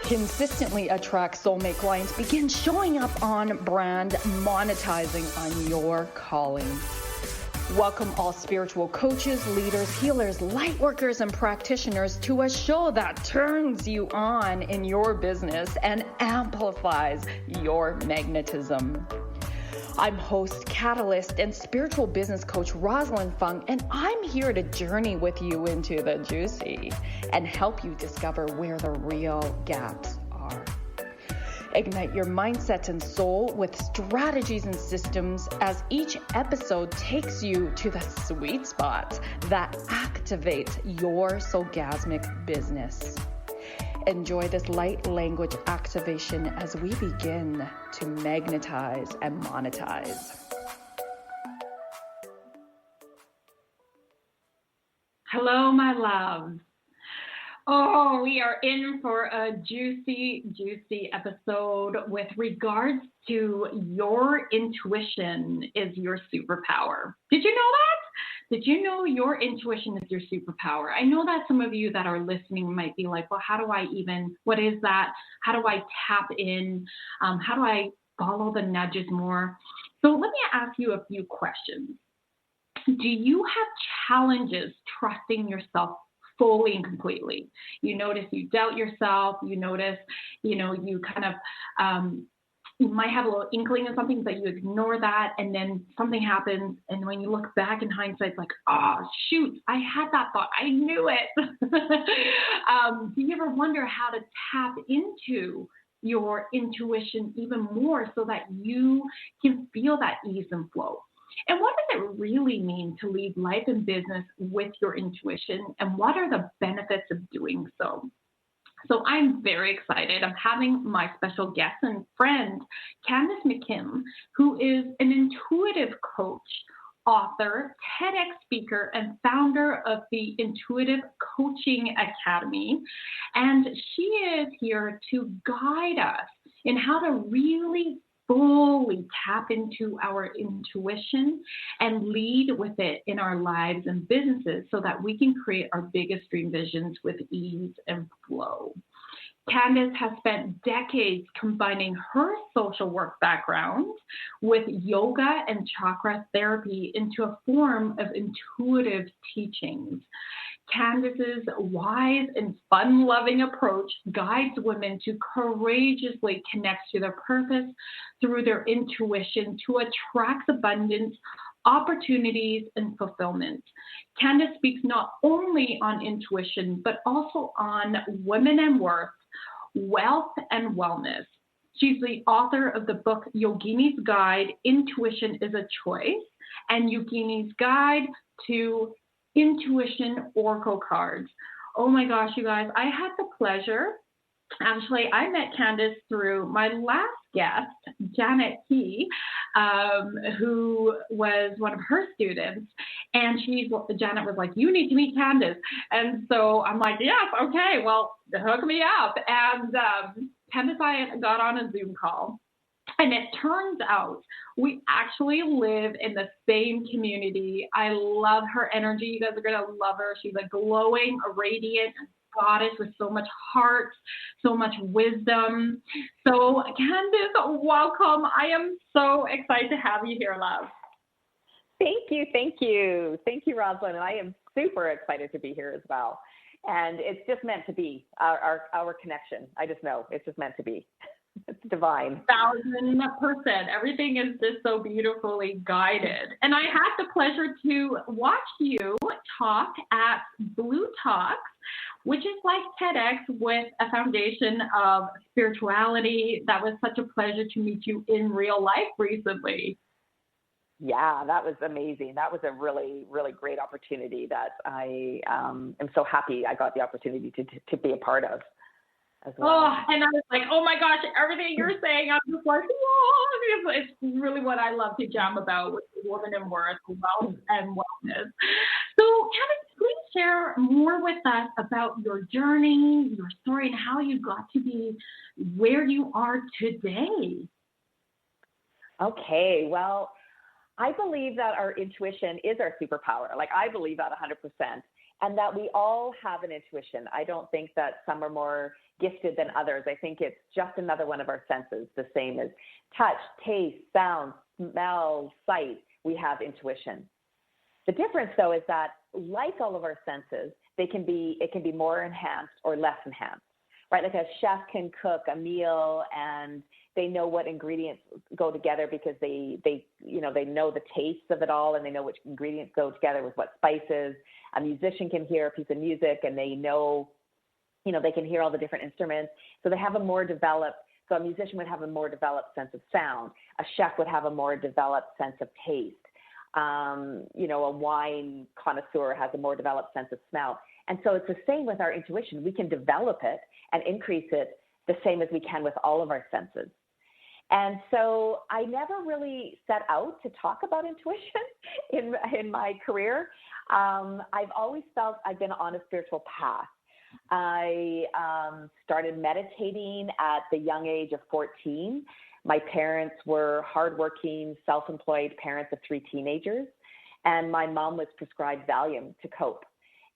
Consistently attract soulmate clients. Begin showing up on brand, monetizing on your calling. Welcome all spiritual coaches, leaders, healers, light workers, and practitioners to a show that turns you on in your business and amplifies your magnetism. I'm host, catalyst, and spiritual business coach Rosalyn Fung, and I'm here to journey with you into the juicy and help you discover where the real gaps are. Ignite your mindset and soul with strategies and systems as each episode takes you to the sweet spot that activates your soulgasmic business. Enjoy this light language activation as we begin to magnetize and monetize. Hello, my loves. Oh, we are in for a juicy, juicy episode with regards to your intuition is your superpower. Did you know that? Did you know your intuition is your superpower? I know that some of you that are listening might be like, well, what is that? How do I tap in? How do I follow the nudges more? So let me ask you a few questions. Do you have challenges trusting yourself fully and completely? You notice you doubt yourself. You notice, you kind of, you might have a little inkling of something, but you ignore that, and then something happens, and when you look back in hindsight, it's like, oh, shoot, I had that thought. I knew it. Do you ever wonder how to tap into your intuition even more so that you can feel that ease and flow? And what does it really mean to lead life and business with your intuition, and what are the benefits of doing so? So I'm very excited. I'm having my special guest and friend, Candace McKim, who is an intuitive coach, author, TEDx speaker, and founder of the Intuitive Coaching Academy. And she is here to guide us in how to really fully tap into our intuition and lead with it in our lives and businesses so that we can create our biggest dream visions with ease and flow. Candace has spent decades combining her social work background with yoga and chakra therapy into a form of intuitive teachings. Candace's wise and fun-loving approach guides women to courageously connect to their purpose through their intuition to attract abundance, opportunities, and fulfillment. Candace speaks not only on intuition, but also on women and worth, wealth, and wellness. She's the author of the book Yogini's Guide, Intuition is a Choice, and Yogini's Guide to Intuition Oracle Cards. Oh my gosh, you guys, I had the pleasure. Actually, I met Candace through my last guest, Janet Key, who was one of her students. And Janet was like, you need to meet Candace. And so I'm like, yes, okay, well, hook me up. And Candace and I got on a Zoom call. And it turns out we actually live in the same community. I love her energy. You guys are going to love her. She's a glowing, radiant goddess with so much heart, so much wisdom. So Candace, welcome. I am so excited to have you here, love. Thank you. Thank you. Thank you, Rosalyn. And I am super excited to be here as well. And it's just meant to be our connection. I just know it's just meant to be. It's divine. 1,000%. Everything is just so beautifully guided. And I had the pleasure to watch you talk at Blue Talks, which is like TEDx with a foundation of spirituality. That was such a pleasure to meet you in real life recently. Yeah, that was amazing. That was a really, really great opportunity that I am so happy I got the opportunity to be a part of. Well. Oh, and I was like, oh my gosh, everything you're saying, I'm just like, whoa, it's really what I love to jam about with women and worth, wealth and wellness. So Candace, please share more with us about your journey, your story, and how you got to be where you are today. Okay, well, I believe that our intuition is our superpower. Like, I believe that 100%. and that we all have an intuition. I don't think that some are more gifted than others. I think it's just another one of our senses, the same as touch, taste, sound, smell, sight. We have intuition. The difference, though, is that like all of our senses, it can be more enhanced or less enhanced, right? Like a chef can cook a meal and they know what ingredients go together because they know the taste of it all, and they know which ingredients go together with what spices. A musician can hear a piece of music and they know, they can hear all the different instruments. So they have a musician would have a more developed sense of sound. A chef would have a more developed sense of taste. A wine connoisseur has a more developed sense of smell. And so it's the same with our intuition. We can develop it and increase it the same as we can with all of our senses. And so I never really set out to talk about intuition in my career. I've always felt I've been on a spiritual path. I started meditating at the young age of 14. My parents were hardworking, self-employed parents of 3 teenagers, and my mom was prescribed Valium to cope.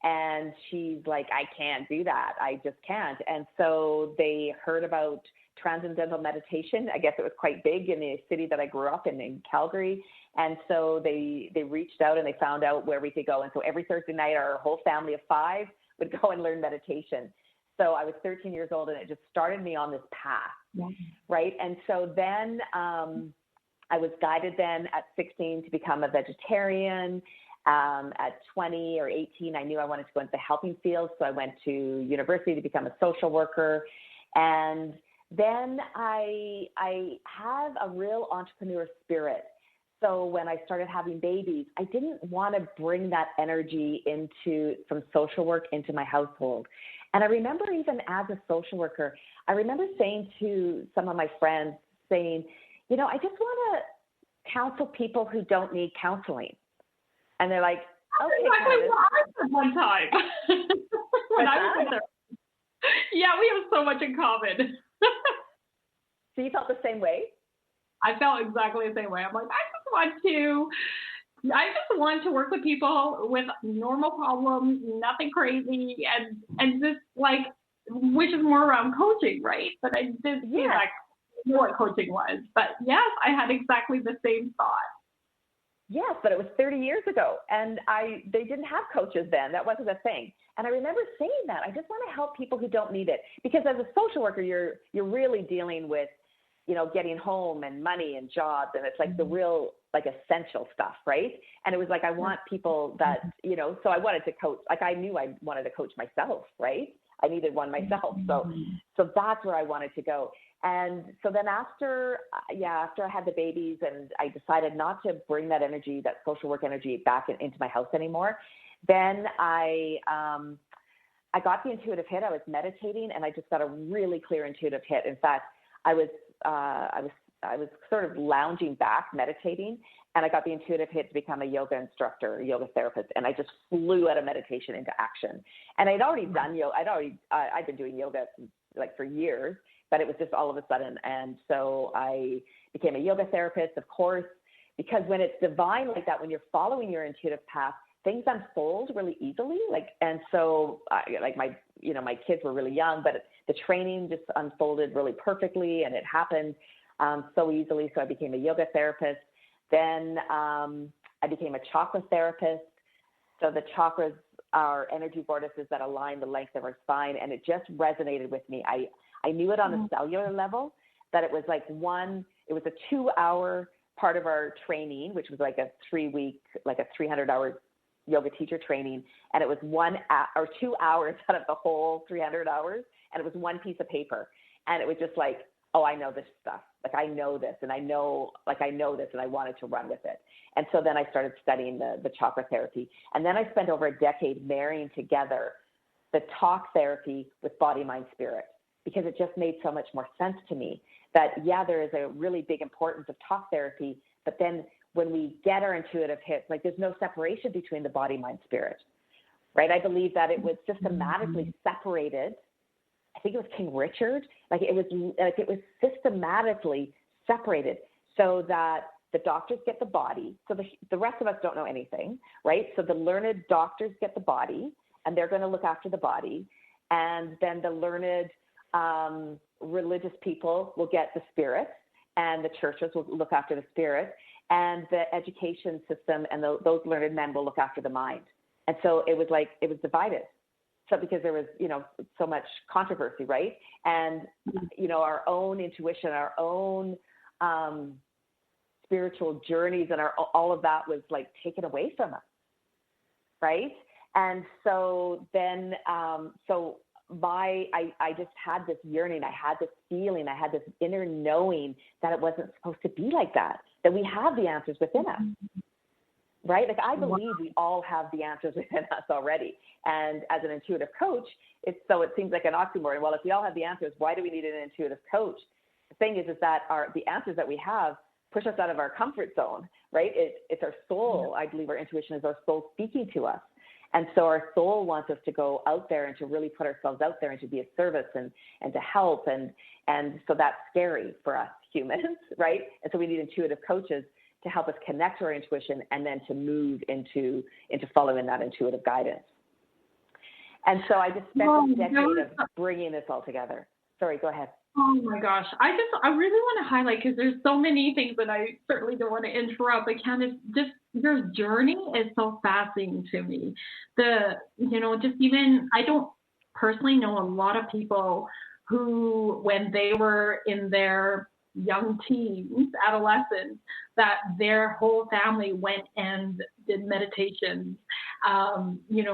And she's like, I can't do that. I just can't. And so they heard about transcendental meditation. I guess it was quite big in the city that I grew up in Calgary. And so they reached out and they found out where we could go. And so every Thursday night, our whole family of 5 would go and learn meditation. So I was 13 years old, and it just started me on this path, right? And so then I was guided then at 16 to become a vegetarian. At 20 or 18, I knew I wanted to go into the helping field, so I went to university to become a social worker. And then I have a real entrepreneur spirit. So when I started having babies, I didn't want to bring that energy from social work into my household. And I remember even as a social worker, I remember saying to some of my friends, I just want to counsel people who don't need counseling. And they're like, okay, exactly what I said one time. When I was there. Yeah, we have so much in common. So you felt the same way? I felt exactly the same way. I'm like, I just want to work with people with normal problems, nothing crazy, and just like, which is more around coaching, right? But I did see what coaching was. But yes, I had exactly the same thought. Yes, but it was 30 years ago, and they didn't have coaches then. That wasn't a thing. And I remember saying that. I just want to help people who don't need it, because as a social worker, you're really dealing with, getting home and money and jobs, and it's like the real essential stuff, right? And it was like I want people that so I wanted to coach. Like I knew I wanted to coach myself, right? I needed one myself, so that's where I wanted to go. And so then after I had the babies, and I decided not to bring that energy, that social work energy, back into my house anymore, then I got the intuitive hit. I was meditating, and I just got a really clear intuitive hit. In fact, I was sort of lounging back, meditating, and I got the intuitive hit to become a yoga instructor, a yoga therapist, and I just flew out of meditation into action. And I'd already done yoga. I'd been doing yoga for years, but it was just all of a sudden. And so I became a yoga therapist, of course, because when it's divine like that, when you're following your intuitive path, things unfold really easily. And so my kids were really young, but the training just unfolded really perfectly, and it happened so easily. So I became a yoga therapist. Then I became a chakra therapist. So the chakras are energy vortices that align the length of our spine, and it just resonated with me. I knew it on a cellular level, that it was it was a 2-hour part of our training, which was like a 3-week, like a 300-hour yoga teacher training. And it was 2 hours out of the whole 300 hours. And it was one piece of paper. And it was just like, oh, I know this stuff. I know this, and I know this, and I wanted to run with it. And so then I started studying the chakra therapy. And then I spent over a decade marrying together the talk therapy with body, mind, spirit, because it just made so much more sense to me that, there is a really big importance of talk therapy, but then when we get our intuitive hits, there's no separation between the body, mind, spirit, right? I believe that it was systematically separated. I think it was King Richard. It was systematically separated so that the doctors get the body. So the rest of us don't know anything, right? So the learned doctors get the body, and they're going to look after the body. And then the learned religious people will get the spirit, and the churches will look after the spirit, and the education system and those learned men will look after the mind. And so it was divided. So because there was, so much controversy, right? And, our own intuition, our own spiritual journeys and all of that was like taken away from us, right? And so then, I just had this yearning, I had this feeling, I had this inner knowing that it wasn't supposed to be like that we have the answers within us, right? Like I believe we all have the answers within us already. And as an intuitive coach, it seems like an oxymoron. Well, if we all have the answers, why do we need an intuitive coach? The thing is that the answers that we have push us out of our comfort zone, right? It's our soul. I believe our intuition is our soul speaking to us. And so our soul wants us to go out there and to really put ourselves out there and to be of service and to help. And so that's scary for us humans, right? And so we need intuitive coaches to help us connect to our intuition and then to move into following that intuitive guidance. And so I just spent a decade of bringing this all together. Sorry, go ahead. Oh my gosh. I really want to highlight, because there's so many things that I certainly don't want to interrupt, but Candace, just your journey is so fascinating to me. I don't personally know a lot of people who, when they were in their young teens, adolescents, that their whole family went and did meditation,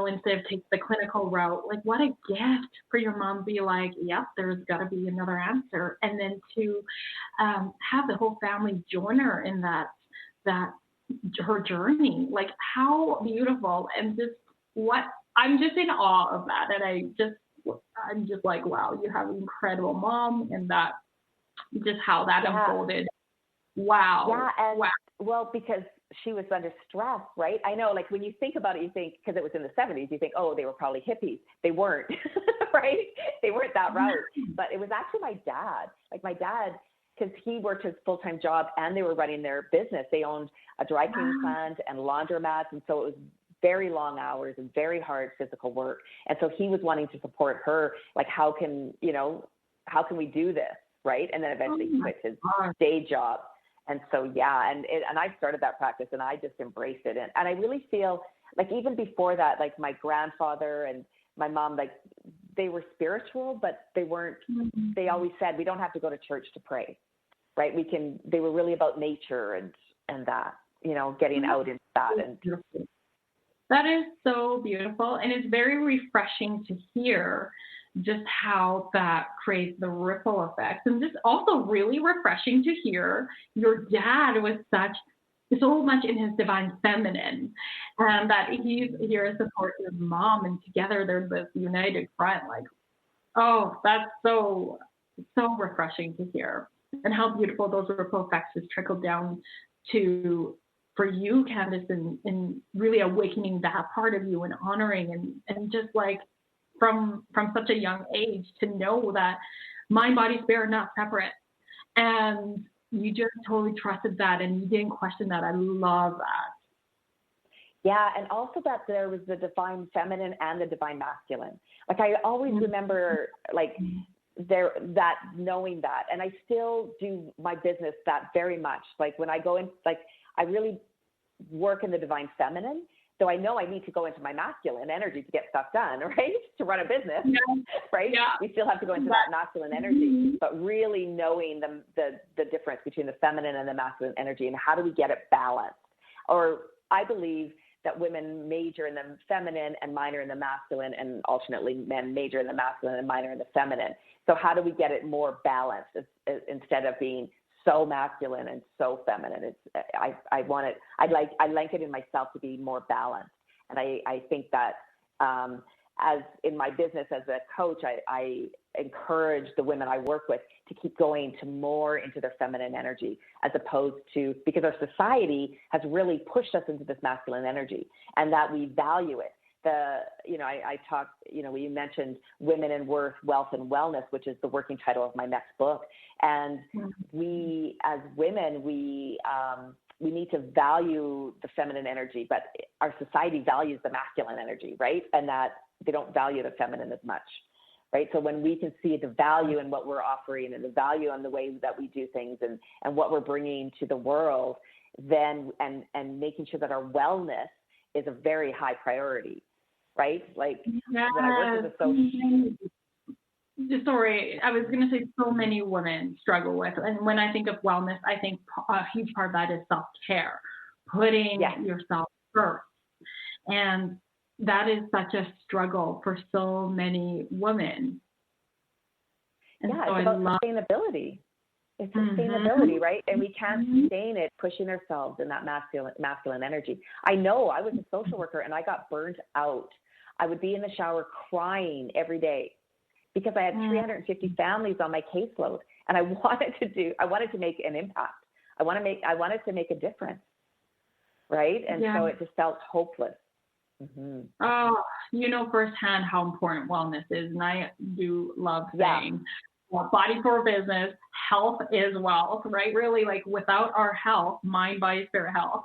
instead of take the clinical route. Like, what a gift for your mom to be like, yep, there's got to be another answer. And then to have the whole family join her in that her journey. Like, how beautiful. And I'm just in awe of that. And I'm just like, wow, you have an incredible mom, and that just how that unfolded. Wow. Yeah. And well, because she was under stress, right? I know, like when you think about it, you think, because it was in the 70s, you think, oh, they were probably hippies. They weren't, right? They weren't that route. But it was actually my dad. Like my dad, because he worked his full-time job and they were running their business. They owned a dry cleaning plant and laundromats. And so it was very long hours and very hard physical work. And so he was wanting to support her. Like, how can we do this? Right. And then eventually he quit his day job. And so, and I started that practice and I just embraced it. And I really feel like even before that, like my grandfather and my mom, like they were spiritual, but they weren't, they always said, we don't have to go to church to pray. Right. They were really about nature and that, getting out into that. And that is so beautiful. And it's very refreshing to hear just how that creates the ripple effects. And just also really refreshing to hear your dad was so much in his divine feminine, and that he's here to support his mom, and together they're this united front. Like, oh, that's so refreshing to hear, and how beautiful those ripple effects just trickle down for you, Candace, and really awakening that part of you and honoring and just like, from such a young age to know that mind, body, spirit are not separate. And you just totally trusted that and you didn't question that. I love that. Yeah, and also that there was the divine feminine and the divine masculine. Like I always remember like that knowing that. And I still do my business that very much. Like when I go in, like I really work in the divine feminine. So I know I need to go into my masculine energy to get stuff done, right? To run a business, right? Yeah. We still have to go into that masculine energy, but really knowing the difference between the feminine and the masculine energy and how do we get it balanced? Or I believe that women major in the feminine and minor in the masculine, and alternately men major in the masculine and minor in the feminine. So how do we get it more balanced instead of being so masculine and so feminine? I like it in myself to be more balanced. And I think that as in my business as a coach, I encourage the women I work with to keep going to more into their feminine energy, as opposed to, because our society has really pushed us into this masculine energy and that we value it. I talked, you mentioned Women in Worth, Wealth, and Wellness, which is the working title of my next book. And we, as women, we need to value the feminine energy, but our society values the masculine energy, right? And that value the feminine as much, right? So when we can see the value in what we're offering and the value on the way that we do things and what we're bringing to the world, then and making sure that our wellness is a very high priority, right? Like when I work with a social. Sorry, I was going to say so many women struggle with, and when I think of wellness, I think a huge part of that is self-care, putting yourself first. And that is such a struggle for so many women. And yeah, so it's about sustainability. It's sustainability, right? And we can't sustain it pushing ourselves in that masculine energy. I know I was a social worker and I got burnt out. I would be in the shower crying every day because I had 350 families on my caseload, and I wanted to make an impact. I wanted to make a difference, right? And so it just felt hopeless. Oh, you know firsthand how important wellness is, and I do love saying, body for business, health is wealth, right? Really, like without our health, mind, body, spirit health,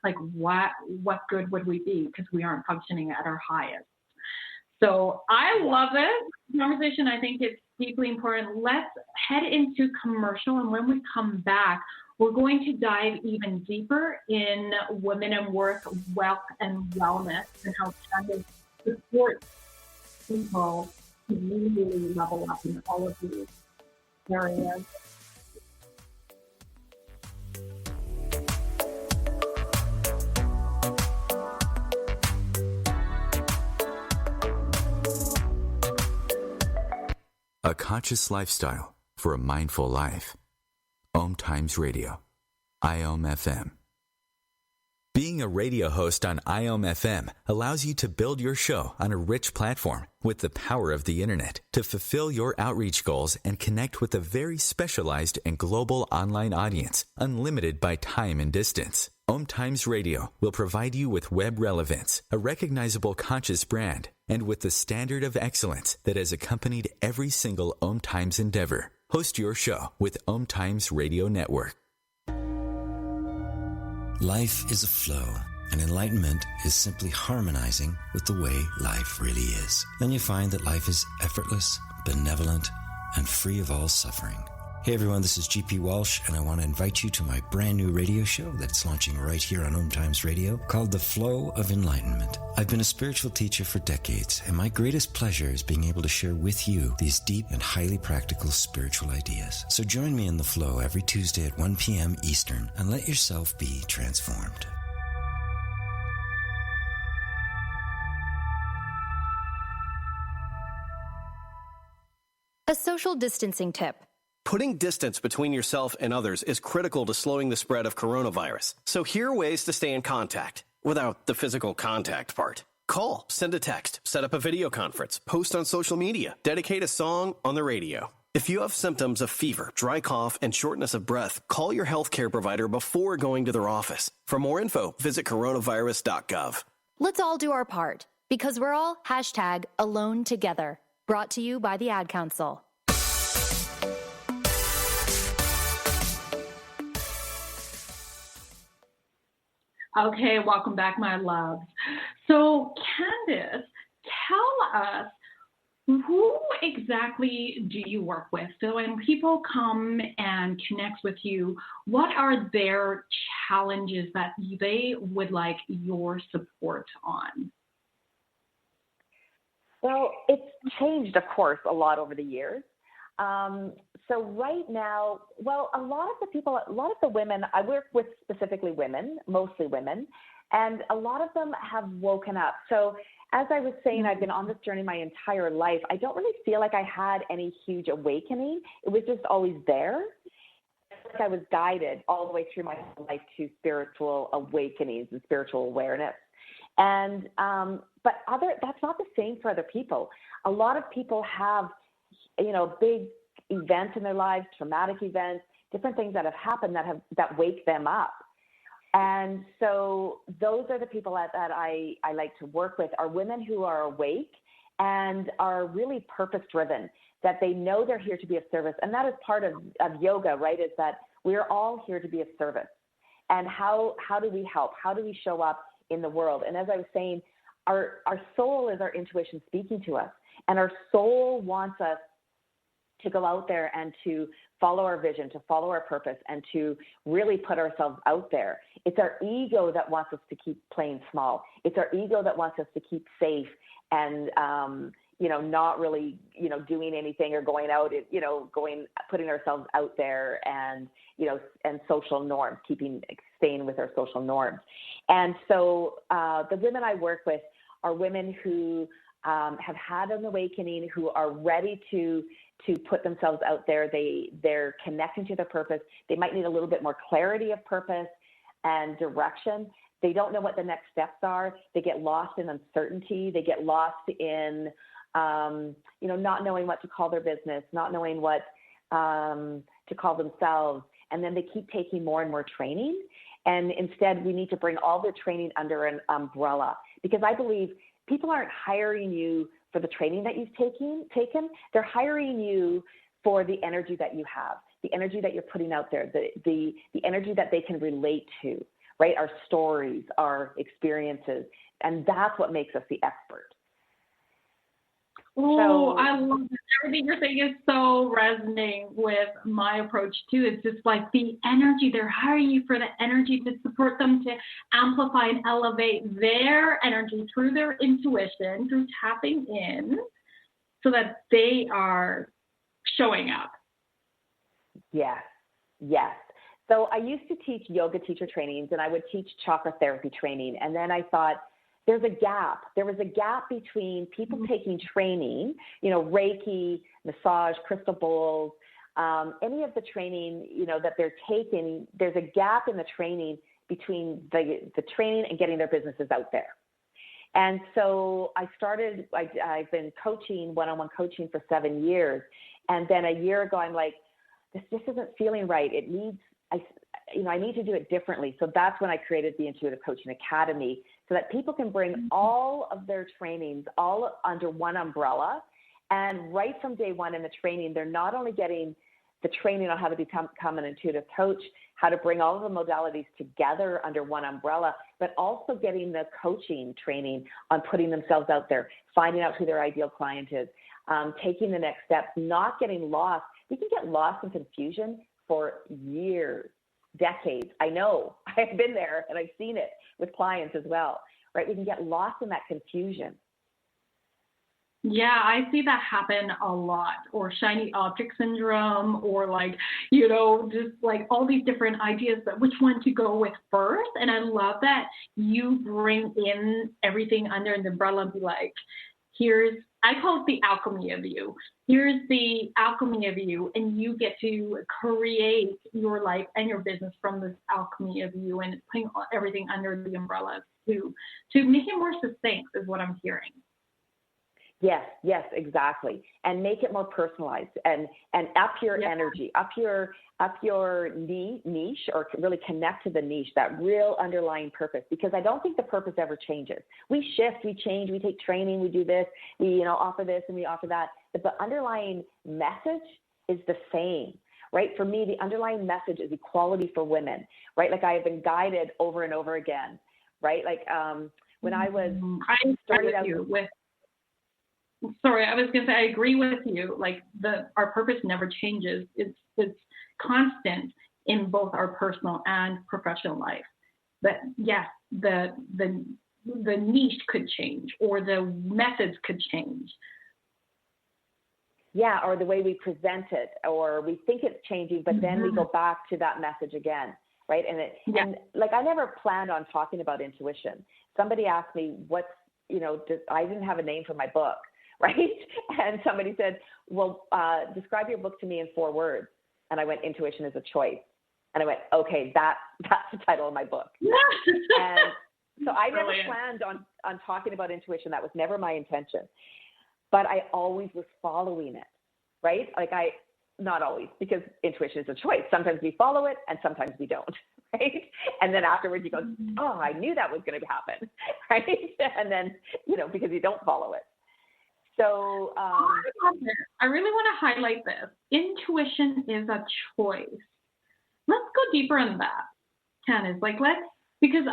like what good would we be, because we aren't functioning at our highest. So I love this conversation. I think it's deeply important. Let's head into commercial, and when we come back, we're going to dive even deeper in women and work, wealth and wellness, and how Candace supports people to really level up in all of these areas. A conscious lifestyle for a mindful life. OMTimes Radio. IOM FM. Being a radio host on IOM FM allows you to build your show on a rich platform with the power of the internet to fulfill your outreach goals and connect with a very specialized and global online audience, unlimited by time and distance. OMTimes Radio will provide you with web relevance, a recognizable conscious brand, and with the standard of excellence that has accompanied every single OMTimes endeavor. Host your show with OMTimes Radio Network. Life is a flow, and enlightenment is simply harmonizing with the way life really is. Then you find that life is effortless, benevolent, and free of all suffering. Hey everyone, this is GP Walsh, and I want to invite you to my brand new radio show that's launching right here on OMTimes Radio called The Flow of Enlightenment. I've been a spiritual teacher for decades, and my greatest pleasure is being able to share with you these deep and highly practical spiritual ideas. So join me in The Flow every Tuesday at 1 p.m. Eastern and let yourself be transformed. A social distancing tip. Putting distance between yourself and others is critical to slowing the spread of coronavirus. So here are ways to stay in contact without the physical contact part. Call, send a text, set up a video conference, post on social media, dedicate a song on the radio. If you have symptoms of fever, dry cough, and shortness of breath, call your healthcare provider before going to their office. For more info, visit coronavirus.gov. Let's all do our part, because we're all #alone together. Brought to you by the Ad Council. Okay, welcome back, my loves. So, Candace, tell us, who exactly do you work with? So when people come and connect with you, what are their challenges that they would like your support on? Well, it's changed, of course, a lot over the years. So right now, well, a lot of the women, I work with specifically women, mostly women, and a lot of them have woken up. So as I was saying, I've been on this journey my entire life. I don't really feel like I had any huge awakening. It was just always there. Like I was guided all the way through my life to spiritual awakenings and spiritual awareness. And, but that's not the same for other people. A lot of people have, big events in their lives, traumatic events, different things that have happened that wake them up. And so those are the people that I like to work with, are women who are awake and are really purpose-driven, that they know they're here to be of service. And that is part of yoga, right, is that we're all here to be of service. And how do we help? How do we show up in the world? And as I was saying, our soul is our intuition speaking to us, and our soul wants us to go out there and to follow our vision, to follow our purpose, and to really put ourselves out there. It's our ego that wants us to keep playing small. It's our ego that wants us to keep safe and, not really, doing anything or going out, putting ourselves out there and, and social norms, staying with our social norms. And so the women I work with are women who have had an awakening, who are ready to put themselves out there. They're connecting to their purpose. They might need a little bit more clarity of purpose and direction. They don't know what the next steps are. They get lost in uncertainty. They get lost in, not knowing what to call their business, not knowing what to call themselves. And then they keep taking more and more training. And instead, we need to bring all the training under an umbrella, because I believe people aren't hiring you for the training that you've taken. They're hiring you for the energy that you have, the energy that you're putting out there, the energy that they can relate to, right? Our stories, our experiences, and that's what makes us the expert. Oh, I love it. Everything you're saying is so resonating with my approach too. It's just like the energy, they're hiring you for the energy to support them to amplify and elevate their energy through their intuition, through tapping in, so that they are showing up. Yes. So I used to teach yoga teacher trainings, and I would teach chakra therapy training. And then I thought, there's a gap. There was a gap between people taking training, Reiki, massage, crystal bowls, any of the training, that they're taking. There's a gap in the training between the training and getting their businesses out there. And so I've been coaching, one-on-one coaching for 7 years. And then a year ago, I'm like, this just isn't feeling right. I need to do it differently. So that's when I created the Intuitive Coaching Academy, so that people can bring all of their trainings all under one umbrella. And right from day one in the training, they're not only getting the training on how to become an intuitive coach, how to bring all of the modalities together under one umbrella, but also getting the coaching training on putting themselves out there, finding out who their ideal client is, taking the next steps, not getting lost. We can get lost in confusion for years, decades. I know, I've been there and I've seen it with clients as well, right? We can get lost in that confusion. Yeah, I see that happen a lot, or shiny object syndrome, or just like all these different ideas, but which one to go with first. And I love that you bring in everything under the umbrella and be like, I call it the alchemy of you. Here's the alchemy of you, and you get to create your life and your business from this alchemy of you, and putting everything under the umbrella to make it more succinct is what I'm hearing. Yes, exactly. And make it more personalized and up your energy, up your niche, or really connect to the niche, that real underlying purpose, because I don't think the purpose ever changes. We shift, we change, we take training, we do this, we offer this and we offer that. But the underlying message is the same, right? For me, the underlying message is equality for women, right? Like I have been guided over and over again, right? Like when I was started out with. Sorry, I was going to say, I agree with you. Like our purpose never changes. It's constant in both our personal and professional life. But yes, the niche could change, or the methods could change. Yeah, or the way we present it, or we think it's changing, but then we go back to that message again, right? And I never planned on talking about intuition. Somebody asked me I didn't have a name for my book. Right? And somebody said, well, describe your book to me in 4 words. And I went, intuition is a choice. And I went, okay, that's the title of my book. And so I never planned on talking about intuition. That was never my intention. But I always was following it, right? Not always, because intuition is a choice. Sometimes we follow it and sometimes we don't, right? And then afterwards you go, oh, I knew that was going to happen, right? And then, because you don't follow it. So I really want to highlight this. Intuition is a choice. Let's go deeper in that, Candace. Because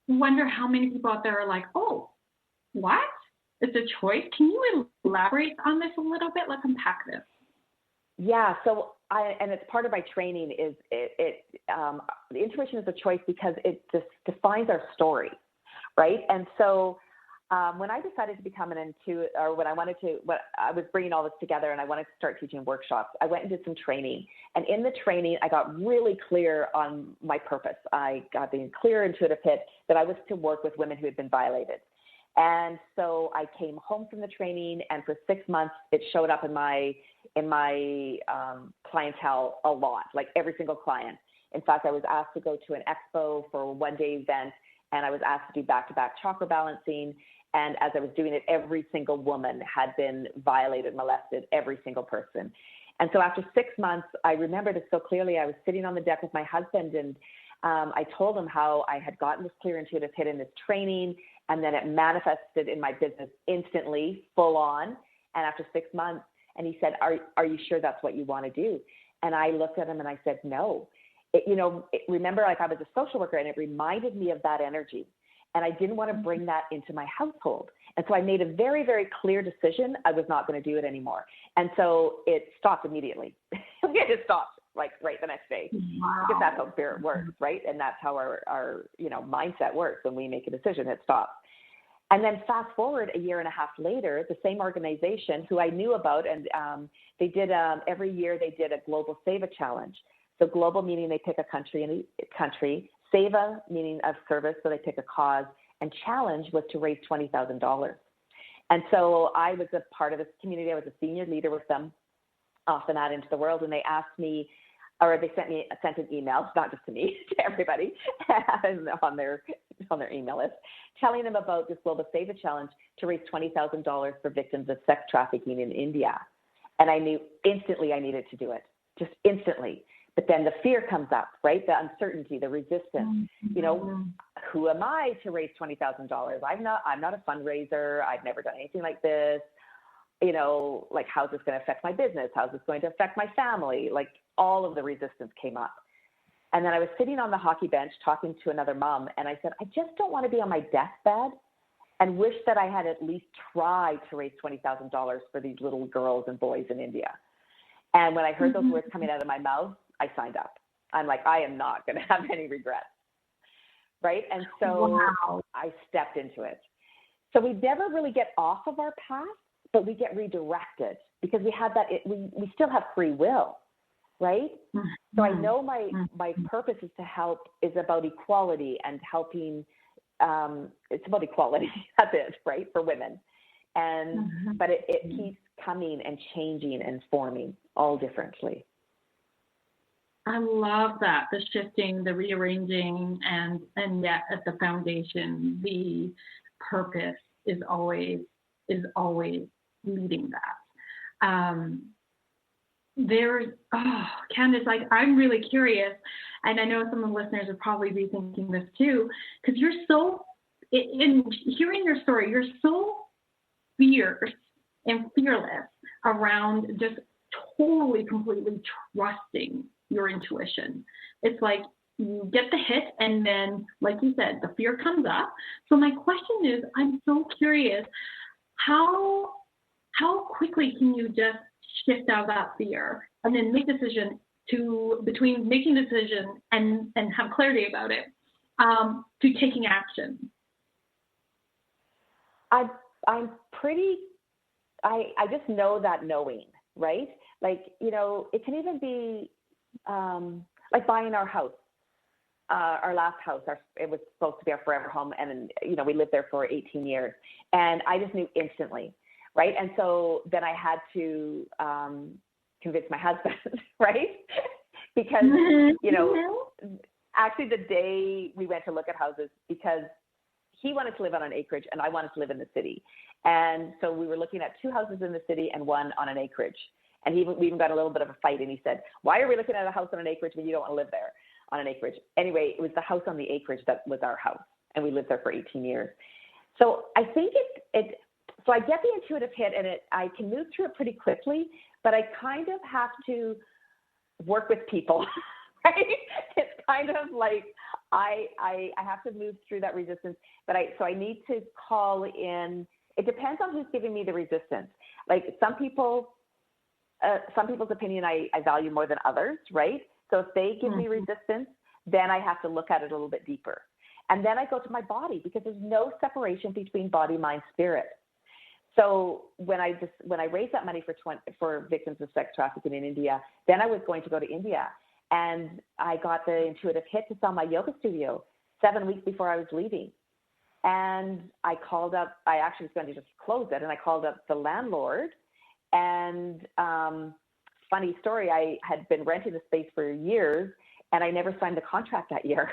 wonder how many people out there are like, oh, what? It's a choice. Can you elaborate on this a little bit? Let's unpack this. Yeah. So and it's part of my training is the intuition is a choice because it just defines our story, right? And so when I decided to become an intuitive, or when I was bringing all this together and I wanted to start teaching workshops, I went and did some training. And in the training, I got really clear on my purpose. I got the clear intuitive hit that I was to work with women who had been violated. And so I came home from the training, and for 6 months, it showed up in my clientele a lot, like every single client. In fact, I was asked to go to an expo for a one-day event, and I was asked to do back-to-back chakra balancing. And as I was doing it, every single woman had been violated, molested, every single person. And so after 6 months, I remembered it so clearly. I was sitting on the deck with my husband, and I told him how I had gotten this clear intuitive hit in this training, and then it manifested in my business instantly, full on. And after 6 months, and he said, are you sure that's what you want to do? And I looked at him and I said, no. Remember, like, I was a social worker, and it reminded me of that energy. And I didn't want to bring that into my household. And so I made a very, very clear decision. I was not going to do it anymore. And so it stopped immediately. It just stopped, like, right the next day. Wow. Because that's how spirit works, right? And that's how our mindset works. When we make a decision, it stops. And then fast forward a year and a half later, the same organization who I knew about, and they did every year they did a global Seva challenge. So global meaning they pick a country, Seva meaning of service, so they pick a cause, and challenge was to raise $20,000. And so I was a part of this community. I was a senior leader with them, off and out into the world, and they asked me, or they sent an email, not just to me, to everybody on their email list, telling them about this Global Seva Challenge to raise $20,000 for victims of sex trafficking in India. And I knew instantly I needed to do it, just instantly. But then the fear comes up, right? The uncertainty, the resistance. Who am I to raise $20,000? I'm not a fundraiser. I've never done anything like this. Like, how's this going to affect my business? How's this going to affect my family? Like, all of the resistance came up. And then I was sitting on the hockey bench talking to another mom, and I said, I just don't want to be on my deathbed and wish that I had at least tried to raise $20,000 for these little girls and boys in India. And when I heard those words coming out of my mouth, I signed up. I'm like, I am not going to have any regrets. Right? And so I stepped into it. So we never really get off of our path, but we get redirected because we have that, we still have free will, right? So I know my purpose is about equality and helping, it's about equality, that's it, right, for women. And, but it keeps coming and changing and forming all differently. I love that, the shifting, the rearranging, and yet at the foundation, the purpose is always leading that. Candace, I'm really curious, and I know some of the listeners would probably be thinking this too, because you're so, in hearing your story, you're so fierce and fearless around just totally, completely trusting your intuition. It's like you get the hit, and then, like you said, the fear comes up. So my question is, I'm so curious, how quickly can you just shift out of that fear and then make a decision between making a decision and have clarity about it, to taking action? I just know that knowing, right? Like, it can even be like buying our house, our last house. It was supposed to be our forever home, and we lived there for 18 years, and I just knew instantly, right? And so then I had to convince my husband, right? Because actually the day we went to look at houses, because he wanted to live on an acreage and I wanted to live in the city, and so we were looking at 2 houses in the city and 1 on an acreage. And we even got a little bit of a fight, and he said, why are we looking at a house on an acreage when you don't want to live there on an acreage? Anyway, it was the house on the acreage that was our house, and we lived there for 18 years. So I think so I get the intuitive hit, and I can move through it pretty quickly, but I kind of have to work with people, right? It's kind of like I have to move through that resistance, but so I need to call in. It depends on who's giving me the resistance. Like some people's opinion I value more than others, right? So if they give me resistance, then I have to look at it a little bit deeper. And then I go to my body, because there's no separation between body, mind, spirit. So when I raised that money for victims of sex trafficking in India, then I was going to go to India, and I got the intuitive hit to sell my yoga studio 7 weeks before I was leaving. And I actually was going to just close it, and I called up the landlord, and funny story, I had been renting the space for years, and I never signed the contract that year.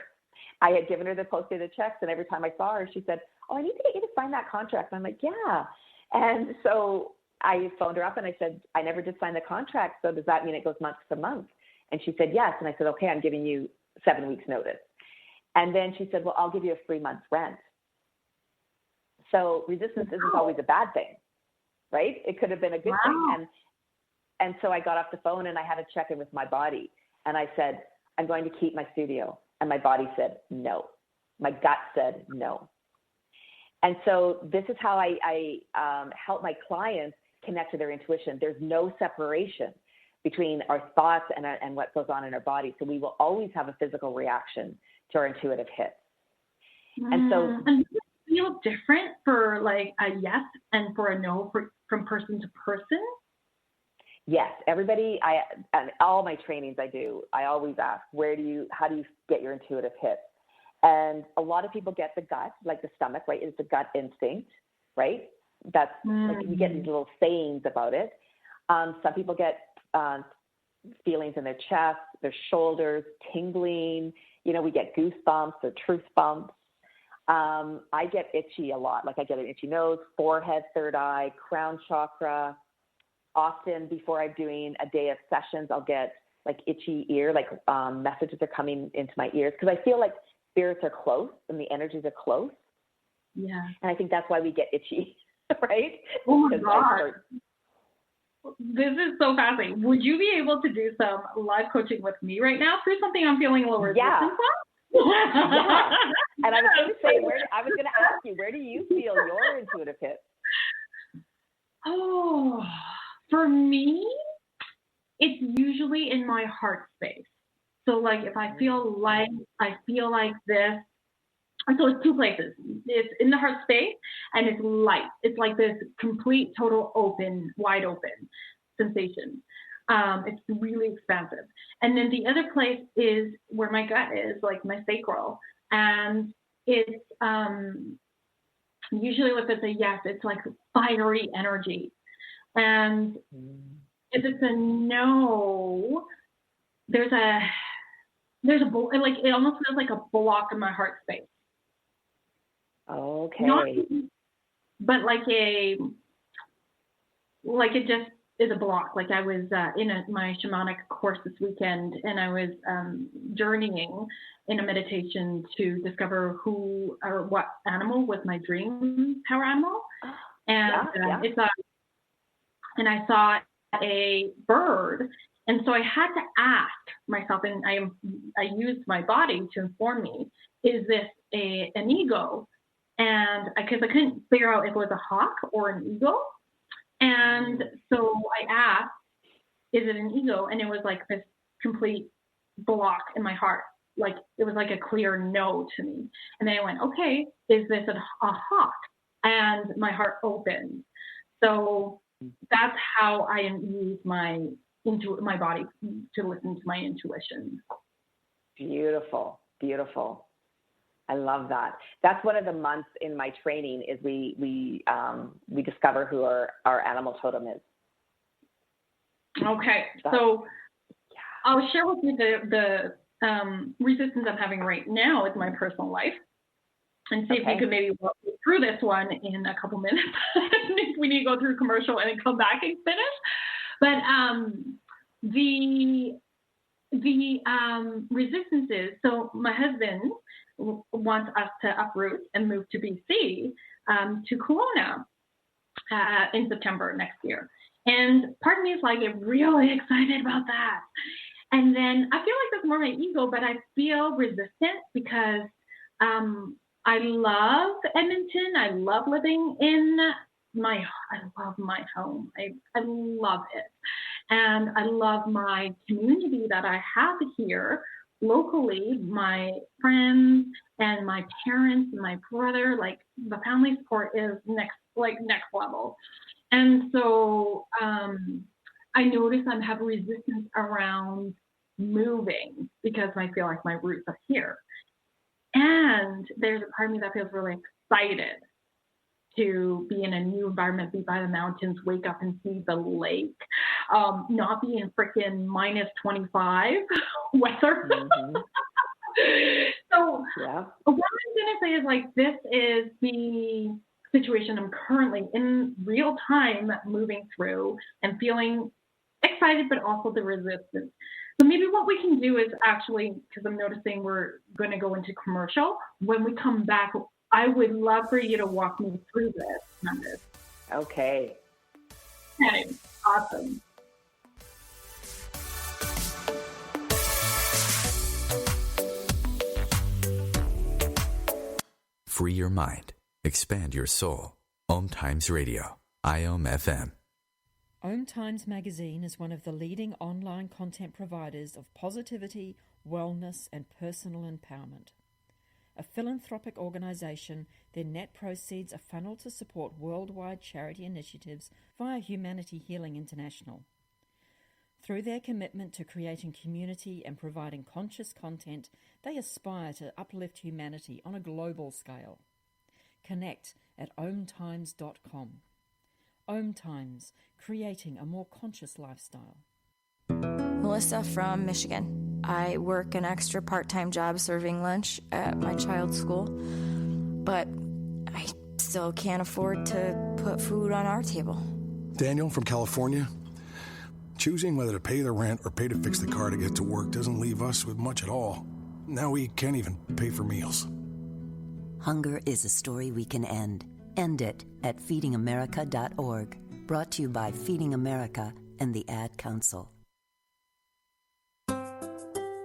I had given her the post-dated checks, and every time I saw her, she said, "Oh, I need to get you to sign that contract." And I'm like, "Yeah." And so I phoned her up and I said, "I never did sign the contract, so does that mean it goes month to month?" And she said, "Yes." And I said, "Okay, I'm giving you 7 weeks notice." And then she said, "Well, I'll give you a free month's rent." So resistance isn't always a bad thing, right? It could have been a good thing. And so I got off the phone and I had a check-in with my body. And I said, "I'm going to keep my studio." And my body said, "No." My gut said, "No." And so this is how I help my clients connect to their intuition. There's no separation between our thoughts and what goes on in our body. So we will always have a physical reaction to our intuitive hits. And so, and does it feel different for like a yes and for a no from person to person? Yes, everybody, and all my trainings I always ask, how do you get your intuitive hits? And a lot of people get the gut, like the stomach, right? It's the gut instinct, right? That's like we get these little sayings about it. Some people get feelings in their chest, their shoulders, tingling. We get goosebumps or truth bumps. I get itchy a lot. Like I get an itchy nose, forehead, third eye, crown chakra. Often before I'm doing a day of sessions, I'll get like itchy ear, like messages are coming into my ears, because I feel like spirits are close and the energies are close. Yeah. And I think that's why we get itchy, right? Oh my God. This is so fascinating. Would you be able to do some live coaching with me right now through something I'm feeling a little resistance on? Yeah. And I was going to say, I was going to ask you, where do you feel your intuitive hits? Oh, for me, it's usually in my heart space. So like if I feel like this, and so it's two places. It's in the heart space and it's light. It's like this complete, total open, wide open sensation. It's really expansive. And then the other place is where my gut is, like my sacral. And it's usually if it's a yes, it's like fiery energy. And if it's a no, there's a like it almost feels like a block in my heart space. Okay. But like it just is a block. Like I was in my shamanic course this weekend, and I was journeying in a meditation to discover who or what animal was my dream power animal, and and I saw a bird. And so I had to ask myself, and I used my body to inform me, is this an eagle? And because I couldn't figure out if it was a hawk or an eagle. And so I asked, is it an eagle? And it was like this complete block in my heart. Like it was like a clear no to me. And then I went, okay, is this a hawk? And my heart opened. So that's how I use my body to listen to my intuition. Beautiful, beautiful. I love that. That's one of the months in my training is we discover who our animal totem is. Okay, so I'll share with you the resistance I'm having right now with my personal life, and see if you could maybe walk me through this one in a couple minutes. If we need to go through commercial and then come back and finish. But the resistance is, so my husband wants us to uproot and move to BC, to Kelowna in September next year. And part of me is like, I'm really excited about that. And then I feel like that's more my ego, but I feel resistant because I love Edmonton. I love living in I love my home. I love it. And I love my community that I have here locally, my friends and my parents and my brother. Like, the family support is next level. And so I notice I have resistance around moving because I feel like my roots are here. And there's a part of me that feels really excited to be in a new environment, be by the mountains, wake up and see the lake, not be in freaking minus 25 weather. Mm-hmm. So yeah. What I'm going to say is, like, this is the situation I'm currently in real time moving through and feeling excited, but also the resistance. So maybe what we can do is actually, because I'm noticing we're going to go into commercial, when we come back, I would love for you to walk me through this, Candace. Okay. Okay, awesome. Free your mind. Expand your soul. OMTimes Radio. IOM-FM. OMTimes magazine is one of the leading online content providers of positivity, wellness, and personal empowerment. A philanthropic organization, their net proceeds are funneled to support worldwide charity initiatives via Humanity Healing International. Through their commitment to creating community and providing conscious content, they aspire to uplift humanity on a global scale. Connect at omtimes.com. OMTimes, creating a more conscious lifestyle. Melissa from Michigan. I work an extra part-time job serving lunch at my child's school, but I still can't afford to put food on our table. Daniel from California. Choosing whether to pay the rent or pay to fix the car to get to work doesn't leave us with much at all. Now we can't even pay for meals. Hunger is a story we can end. End it at feedingamerica.org. Brought to you by Feeding America and the Ad Council.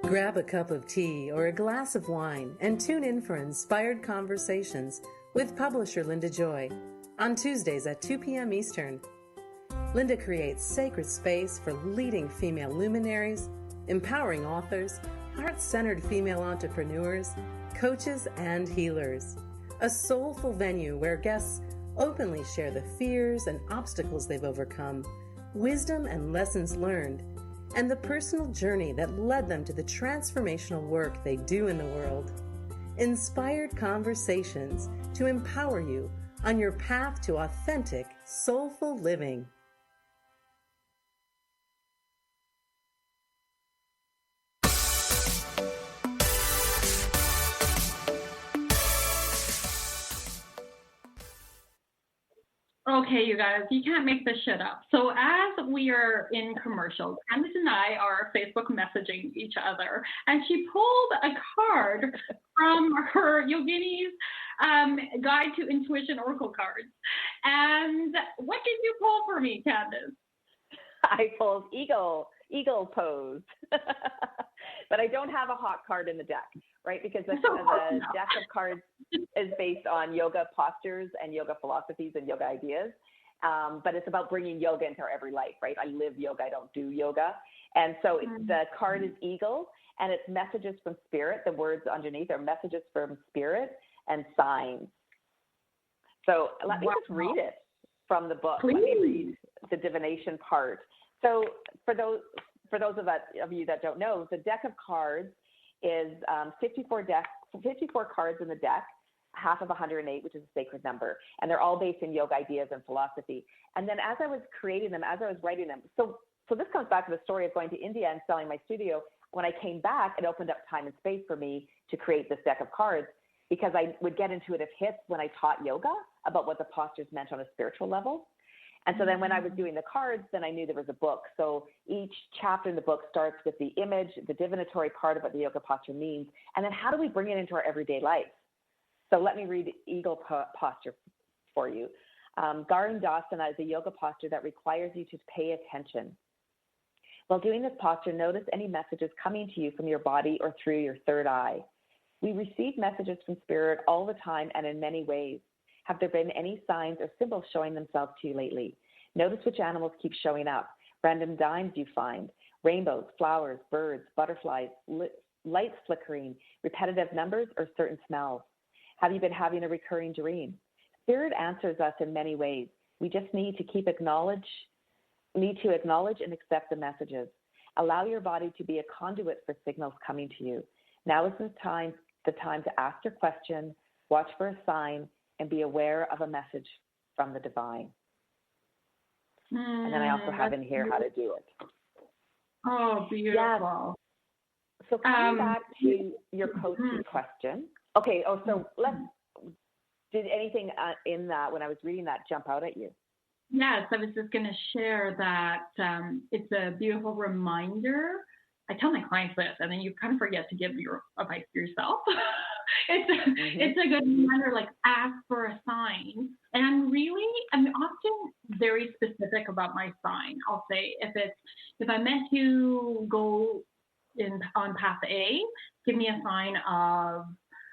Grab a cup of tea or a glass of wine and tune in for Inspired Conversations with publisher Linda Joy on Tuesdays at 2 p.m. Eastern. Linda creates sacred space for leading female luminaries, empowering authors, heart-centered female entrepreneurs, coaches, and healers. A soulful venue where guests openly share the fears and obstacles they've overcome, wisdom and lessons learned, and the personal journey that led them to the transformational work they do in the world. Inspired Conversations to empower you on your path to authentic, soulful living. Okay, you guys, you can't make this shit up. So as we are in commercials, Candace and I are Facebook messaging each other, and she pulled a card from her Yogini's Guide to Intuition Oracle cards. And what did you pull for me, Candace? I pulled eagle pose. But I don't have a hot card in the deck, right? Because the deck of cards is based on yoga postures and yoga philosophies and yoga ideas. But it's about bringing yoga into our every life, right? I live yoga, I don't do yoga. And so the card is eagle, and it's messages from spirit. The words underneath are messages from spirit and signs. So let me just read it from the book. Please. Let me read the divination part. So for those of you that don't know, the deck of cards is 54 cards in the deck, half of 108, which is a sacred number. And they're all based in yoga ideas and philosophy. And then as I was creating them, as I was writing them, so this comes back to the story of going to India and selling my studio. When I came back, it opened up time and space for me to create this deck of cards, because I would get intuitive hits when I taught yoga about what the postures meant on a spiritual level. And so then when I was doing the cards, then I knew there was a book. So each chapter in the book starts with the image, the divinatory part of what the yoga posture means, and then how do we bring it into our everyday life? So let me read eagle posture for you. Garindasana is a yoga posture that requires you to pay attention. While doing this posture, notice any messages coming to you from your body or through your third eye. We receive messages from spirit all the time and in many ways. Have there been any signs or symbols showing themselves to you lately? Notice which animals keep showing up, random dimes you find, rainbows, flowers, birds, butterflies, lights flickering, repetitive numbers, or certain smells. Have you been having a recurring dream? Spirit answers us in many ways. We just need to acknowledge and accept the messages. Allow your body to be a conduit for signals coming to you. Now is the time to ask your question, watch for a sign, and be aware of a message from the divine. And then I also have in here how to do it. Oh, beautiful. Yes. So coming back to your coaching question. Okay, did anything in that, when I was reading that, jump out at you? Yes, I was just going to share that it's a beautiful reminder. I tell my clients this, and then you kind of forget to give your advice to yourself. It's a good reminder, like ask for a sign. And I'm often very specific about my sign. I'll say if I'm meant to go on path A, give me a sign of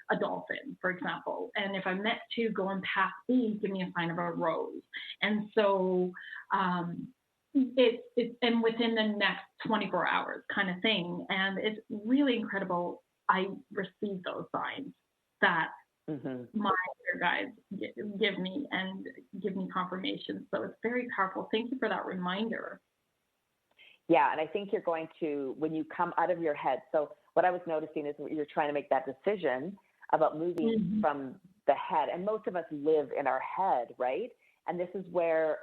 a dolphin, for example. And if I'm meant to go on path B, give me a sign of a rose. And so it's and within the next 24 hours kind of thing. And it's really incredible. I receive those signs that my other guides give me and give me confirmation. So it's very powerful. Thank you for that reminder. Yeah, and I think you're going to, when you come out of your head, so what I was noticing is you're trying to make that decision about moving from the head. And most of us live in our head, right? And this is where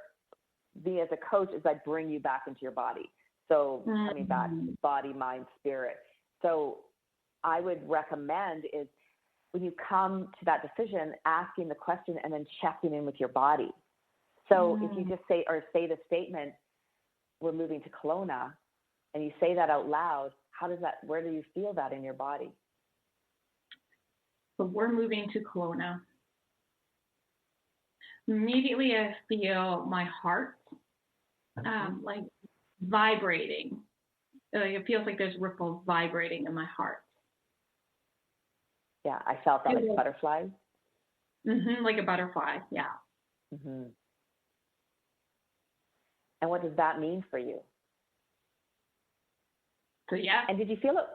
me as a coach is I bring you back into your body. So coming back, body, mind, spirit. So I would recommend is when you come to that decision, asking the question and then checking in with your body. So if you just say the statement, we're moving to Kelowna, and you say that out loud, where do you feel that in your body? So we're moving to Kelowna. Immediately I feel my heart like vibrating. It feels like there's ripples vibrating in my heart. Yeah, I felt that like butterflies. Like a butterfly, yeah. And what does that mean for you? So yeah. And did you feel it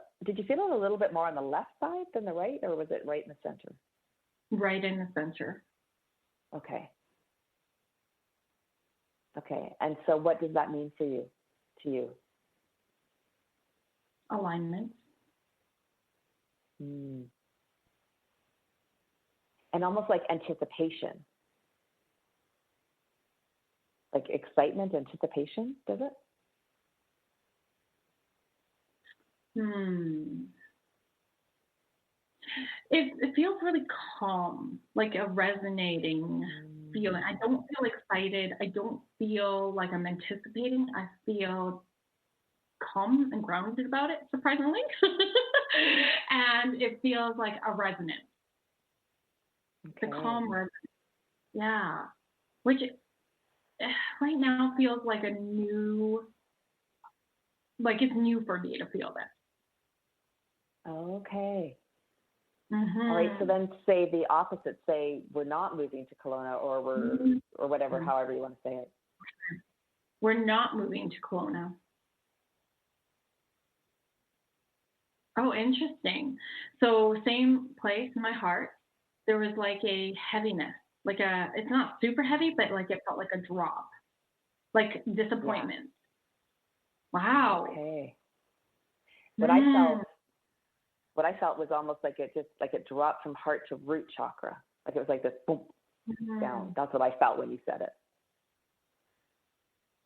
a little bit more on the left side than the right, or was it right in the center? Right in the center. Okay. And so what does that mean for you, to you? Alignment. And almost like anticipation. Like excitement, anticipation, does it? It feels really calm, like a resonating feeling. I don't feel excited. I don't feel like I'm anticipating. I feel calm and grounded about it, surprisingly. And it feels like a resonance. The calm resonance. Yeah. Which right now feels like it's new for me to feel this. Okay. All right. So then say the opposite. Say we're not moving to Kelowna, or or whatever, however you want to say it. We're not moving to Kelowna. Oh, interesting. So same place in my heart. There was like a heaviness, it's not super heavy, but like it felt like a drop, like disappointment. Yeah. Wow. Okay. What I felt was almost like it dropped from heart to root chakra. Like it was like this boom down. That's what I felt when you said it.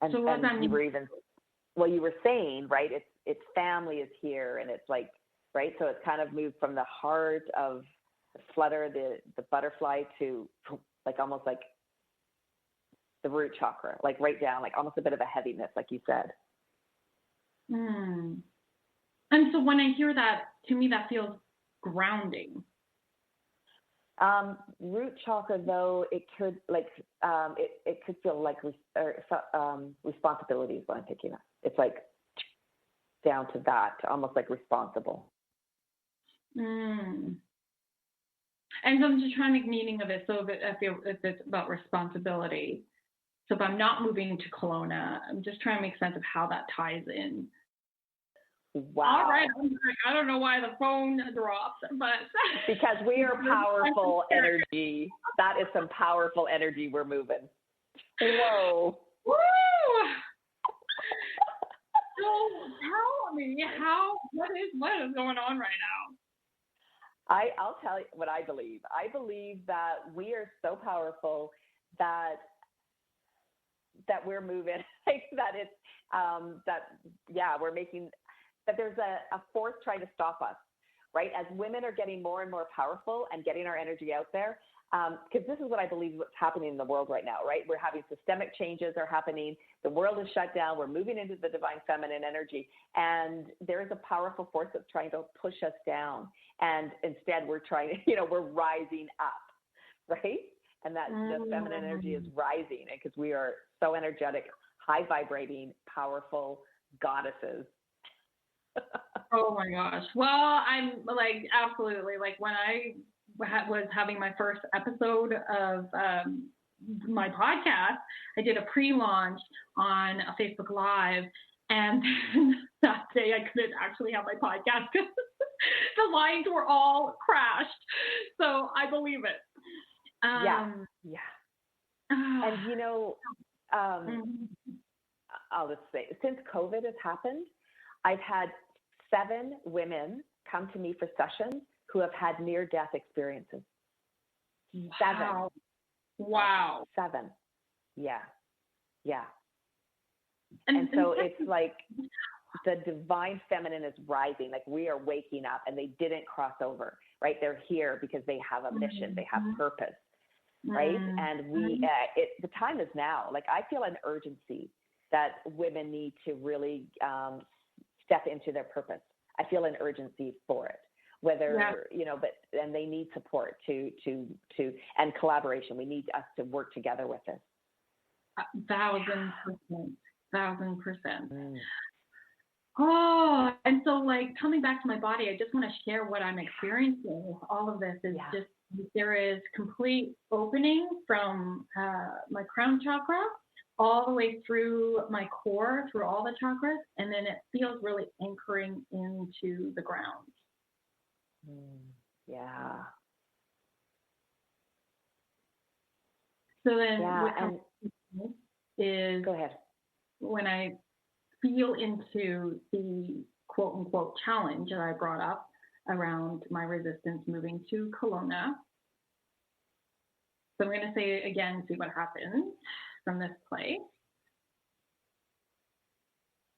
And, so what does that mean? You were saying, right, it's family is here, and it's like, right, so it's kind of moved from the heart of the flutter, the butterfly, to like almost like the root chakra, like right down, like almost a bit of a heaviness, like you said. And so when I hear that, to me, that feels grounding. Root chakra, though, it could it could feel like responsibility is what I'm picking up. It's like down to that, almost like responsible. And so I'm just trying to make meaning of it. So if it's about responsibility, so if I'm not moving to Kelowna, I'm just trying to make sense of how that ties in. Wow. All right. I don't know why the phone dropped, but because we are powerful energy. That is some powerful energy we're moving. Whoa. Woo! So tell me what is going on right now? I'll tell you what I believe. I believe that we are so powerful that we're moving, like that it's we're making that there's a force trying to stop us, right? As women are getting more and more powerful and getting our energy out there, because this is what I believe is what's happening in the world right now, right? We're having systemic changes are happening. The world is shut down. We're moving into the divine feminine energy. And there is a powerful force that's trying to push us down. And instead we're trying to, we're rising up, right? And that the feminine energy is rising because we are so energetic, high vibrating, powerful goddesses. Oh my gosh. Well, I'm like, absolutely. Like when I was having my first episode of my podcast, I did a pre-launch on a Facebook Live. And that day I couldn't actually have my podcast because the lines were all crashed. So I believe it. And I'll just say, since COVID has happened, I've had 7 women come to me for sessions who have had near-death experiences. Wow. 7. Wow. 7. Yeah. And so it's like the divine feminine is rising, like we are waking up and they didn't cross over, right? They're here because they have a mission, they have purpose, right? And the time is now. Like I feel an urgency that women need to really step into their purpose. I feel an urgency for it, and they need support to and collaboration. We need us to work together with this. 1,000%. Oh, and so like coming back to my body, I just want to share what I'm experiencing with all of this is just there is complete opening from my crown chakra all the way through my core, through all the chakras, and then it feels really anchoring into the ground. Yeah. So then is go ahead. When I feel into the quote unquote challenge that I brought up around my resistance moving to Kelowna. So I'm going to say it again, see what happens from this place.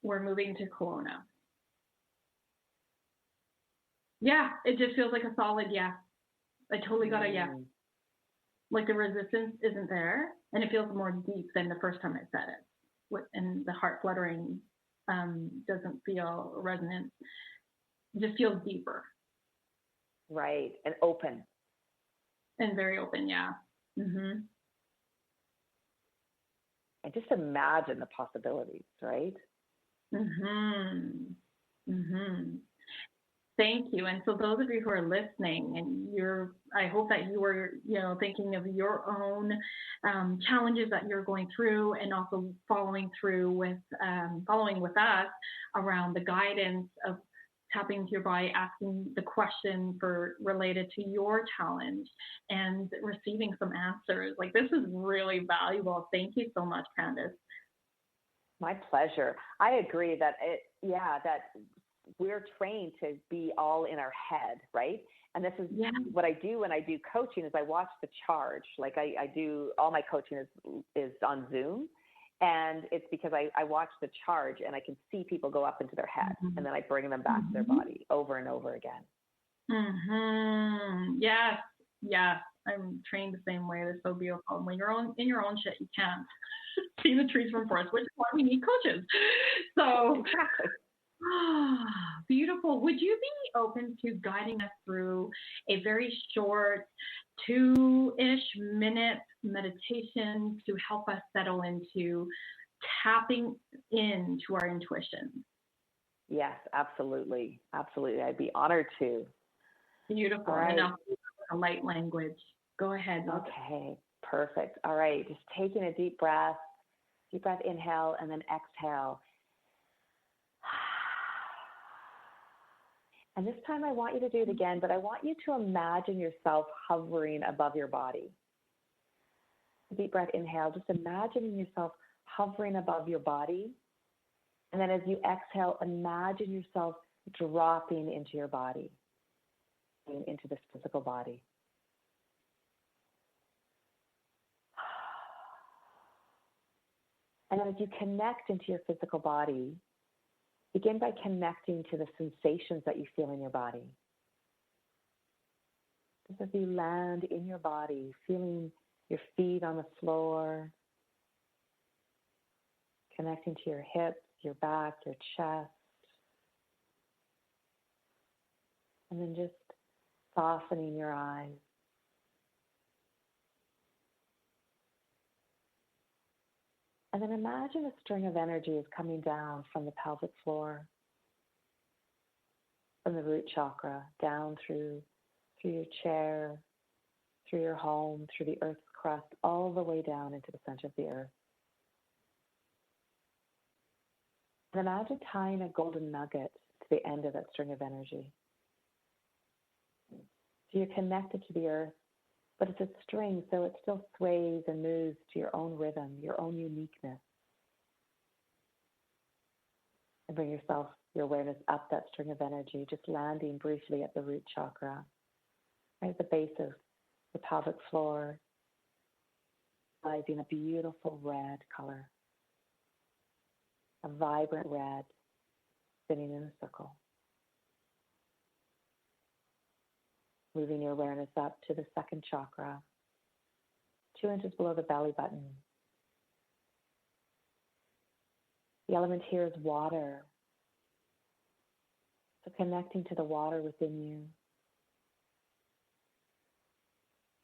We're moving to Kelowna. Yeah, it just feels like a solid yes. I totally got a yes. Like the resistance isn't there, and it feels more deep than the first time I said it. And the heart fluttering doesn't feel resonant. It just feels deeper. Right, and open. And very open, yeah. Mm-hmm. And just imagine the possibilities, right? Thank you. And so those of you who are listening, and I hope that you were, thinking of your own challenges that you're going through, and also following with us around the guidance of tapping into your body, asking the question related to your challenge, and receiving some answers. Like this is really valuable. Thank you so much, Candace. My pleasure. I agree that that we're trained to be all in our head, right? And this is what I do when I do coaching is I watch the charge. Like I do, all my coaching is on Zoom. And it's because I watch the charge and I can see people go up into their head and then I bring them back to their body over and over again. Yes. I'm trained the same way. They're so beautiful. When you're in your own shit, you can't see the trees from forest, which is why we need coaches. So exactly. Beautiful. Would you be open to guiding us through a very short 2-ish minute meditation to help us settle into tapping into our intuition? Yes, absolutely. Absolutely. I'd be honored to. Beautiful. All right. And I'll use a light language. Go ahead. Okay, perfect. All right, just taking a deep breath. Deep breath, inhale, and then exhale. And this time I want you to do it again, but I want you to imagine yourself hovering above your body. Deep breath, inhale, just imagining yourself hovering above your body. And then as you exhale, imagine yourself dropping into your body, into this physical body. And then as you connect into your physical body, begin by connecting to the sensations that you feel in your body. Just as you land in your body, feeling your feet on the floor, connecting to your hips, your back, your chest. And then just softening your eyes. And then imagine a string of energy is coming down from the pelvic floor, from the root chakra, down through your chair, through your home, through the earth's crust, all the way down into the center of the earth. And imagine tying a golden nugget to the end of that string of energy. So you're connected to the earth, but it's a string, so it still sways and moves to your own rhythm, your own uniqueness. And bring your awareness up that string of energy, just landing briefly at the root chakra, right at the base of the pelvic floor, rising a beautiful red color, a vibrant red, spinning in a circle. Moving your awareness up to the second chakra, 2 inches below the belly button. The element here is water. So connecting to the water within you,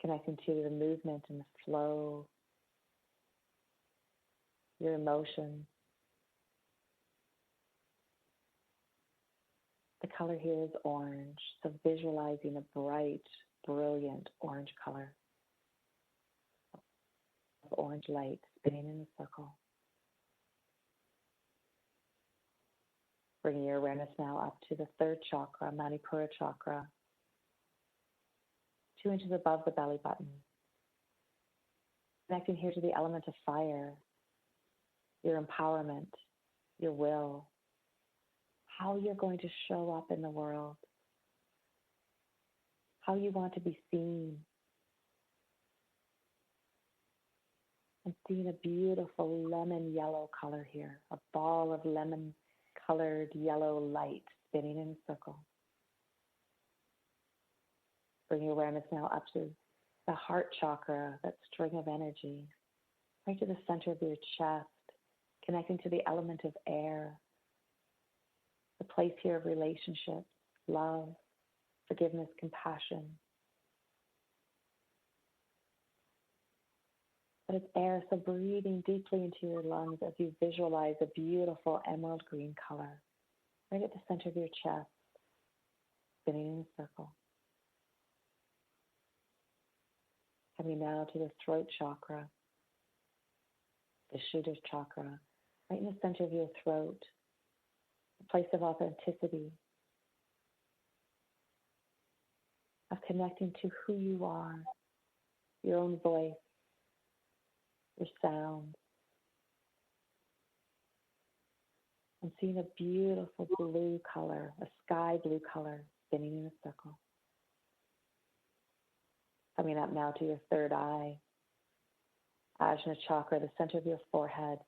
connecting to the movement and the flow, your emotions. The color here is orange, so visualizing a bright, brilliant orange color. Orange light spinning in a circle. Bringing your awareness now up to the third chakra, Manipura chakra, 2 inches above the belly button. Connecting here to the element of fire, your empowerment, your will, how you're going to show up in the world, how you want to be seen. And seeing a beautiful lemon yellow color here, a ball of lemon colored yellow light spinning in a circle. Bring your awareness now up to the heart chakra, that string of energy, right to the center of your chest, connecting to the element of air, the place here of relationships, love, forgiveness, compassion. But it's air, so breathing deeply into your lungs as you visualize a beautiful emerald green color right at the center of your chest, spinning in a circle. Coming now to the throat chakra, the Shuddha chakra, right in the center of your throat, a place of authenticity, of connecting to who you are, your own voice, your sound, and seeing a beautiful blue color, a sky blue color, spinning in a circle. Coming up now to your third eye, Ajna chakra, the center of your forehead,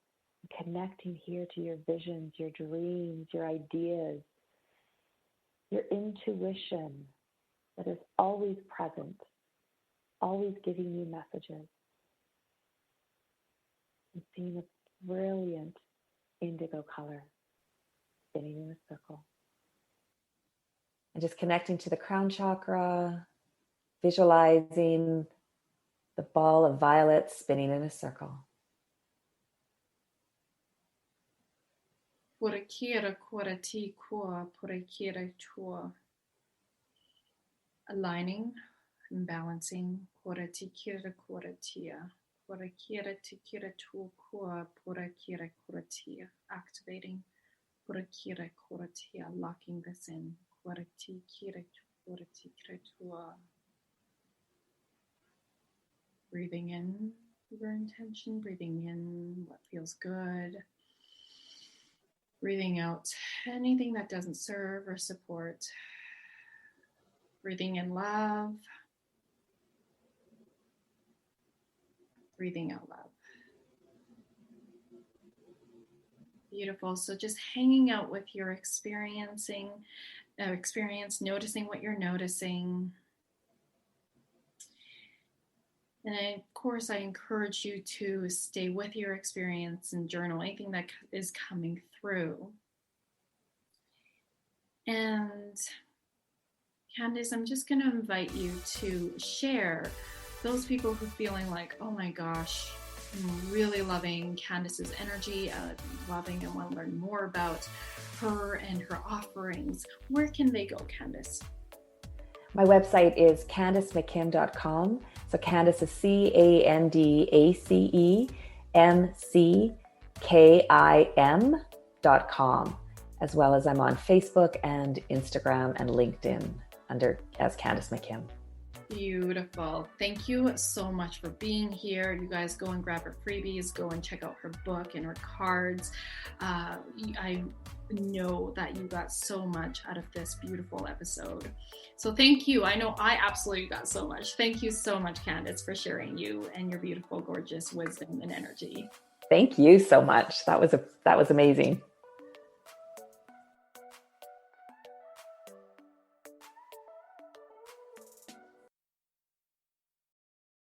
and connecting here to your visions, your dreams, your ideas, your intuition that is always present, always giving you messages. And seeing a brilliant indigo color spinning in a circle. And just connecting to the crown chakra, visualizing the ball of violets spinning in a circle. Purakira kurati kua, purakira tua. Aligning and balancing. Kurati kira kuratia. Purakira tikira tu kua, purakira kuratia. Activating. Purakira kuratia. Locking this in. Kurati kira kurati kira tua. Breathing in your intention, breathing in what feels good. Breathing out anything that doesn't serve or support. Breathing in love. Breathing out love. Beautiful. So just hanging out with your experience, noticing what you're noticing. And of course, I encourage you to stay with your experience and journal anything that is coming through. And Candace, I'm just going to invite you to share those people who are feeling like, oh my gosh, I'm really loving Candace's energy, loving and want to learn more about her and her offerings. Where can they go, Candace? My website is CandaceMcKim.com. So Candace is CandaceMcKim.com, as well as I'm on Facebook and Instagram and LinkedIn as Candace McKim. Beautiful. Thank you so much for being here. You guys go and grab her freebies, go and check out her book and her cards. I know that you got so much out of this beautiful episode. So thank you. I know I absolutely got so much. Thank you so much, Candace, for sharing you and your beautiful, gorgeous wisdom and energy. Thank you so much. That was amazing.